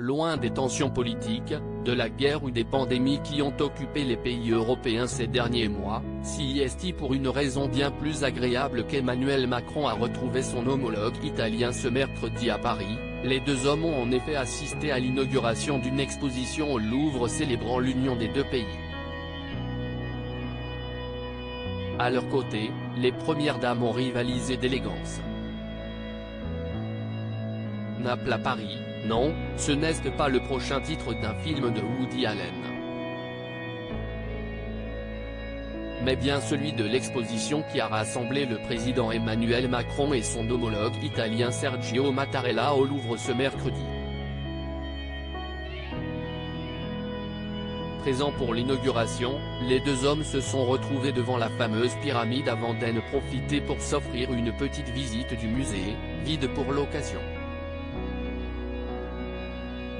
loin des tensions politiques, de la guerre ou des pandémies qui ont occupé les pays européens ces derniers mois, CIST pour une raison bien plus agréable qu'Emmanuel Macron a retrouvé son homologue italien ce mercredi à Paris. Les deux hommes ont en effet assisté à l'inauguration d'une exposition au Louvre célébrant l'union des deux pays. À leur côté, les premières dames ont rivalisé d'élégance. Naples à Paris, non, ce n'est pas le prochain titre d'un film de Woody Allen. Mais bien celui de l'exposition qui a rassemblé le président Emmanuel Macron et son homologue italien Sergio Mattarella au Louvre ce mercredi. Présents pour l'inauguration, les deux hommes se sont retrouvés devant la fameuse pyramide avant d'en profiter pour s'offrir une petite visite du musée, vide pour l'occasion.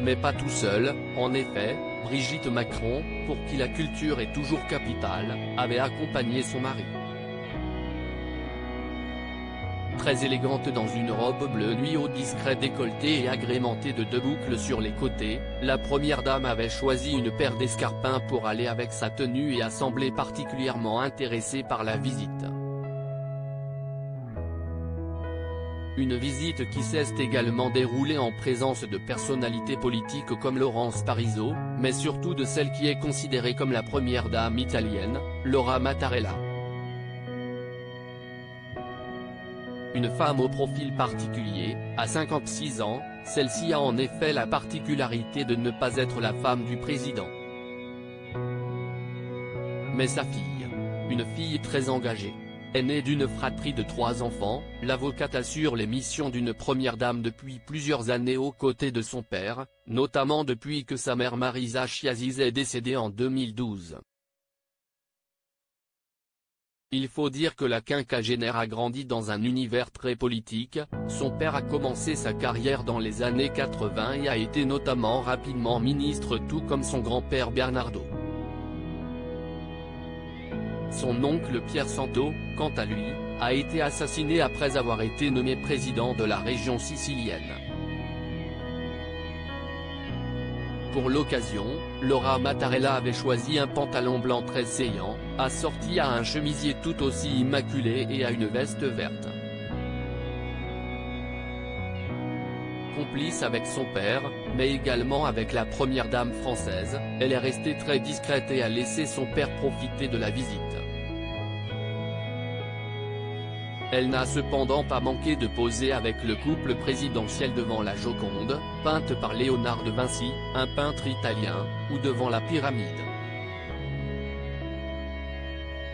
Mais pas tout seul, en effet, Brigitte Macron, pour qui la culture est toujours capitale, avait accompagné son mari. Très élégante dans une robe bleu nuit au discret décolleté et agrémentée de 2 boucles sur les côtés, la première dame avait choisi une paire d'escarpins pour aller avec sa tenue et a semblé particulièrement intéressée par la visite. Une visite qui s'est également déroulée en présence de personnalités politiques comme Laurence Parisot, mais surtout de celle qui est considérée comme la première dame italienne, Laura Mattarella. Une femme au profil particulier, à 56 ans, celle-ci a en effet la particularité de ne pas être la femme du président. Mais sa fille, une fille très engagée, est née d'une fratrie de 3 enfants. L'avocate assure les missions d'une première dame depuis plusieurs années aux côtés de son père, notamment depuis que sa mère Marisa Chiasis est décédée en 2012. Il faut dire que la quinquagénaire a grandi dans un univers très politique. Son père a commencé sa carrière dans les années 80 et a été notamment rapidement ministre tout comme son grand-père Bernardo. Son oncle Pierre Santo, quant à lui, a été assassiné après avoir été nommé président de la région sicilienne. Pour l'occasion, Laura Mattarella avait choisi un pantalon blanc très saillant, assorti à un chemisier tout aussi immaculé et à une veste verte. Complice avec son père, mais également avec la première dame française, elle est restée très discrète et a laissé son père profiter de la visite. Elle n'a cependant pas manqué de poser avec le couple présidentiel devant la Joconde, peinte par Léonard de Vinci, un peintre italien, ou devant la pyramide.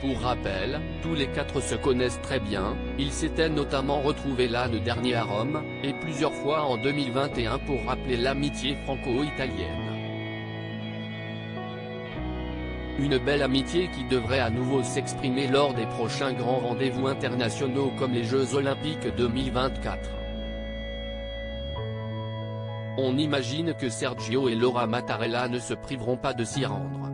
Pour rappel, tous les 4 se connaissent très bien, ils s'étaient notamment retrouvés l'an dernier à Rome, et plusieurs fois en 2021 pour rappeler l'amitié franco-italienne. Une belle amitié qui devrait à nouveau s'exprimer lors des prochains grands rendez-vous internationaux comme les Jeux Olympiques 2024. On imagine que Sergio et Laura Mattarella ne se priveront pas de s'y rendre.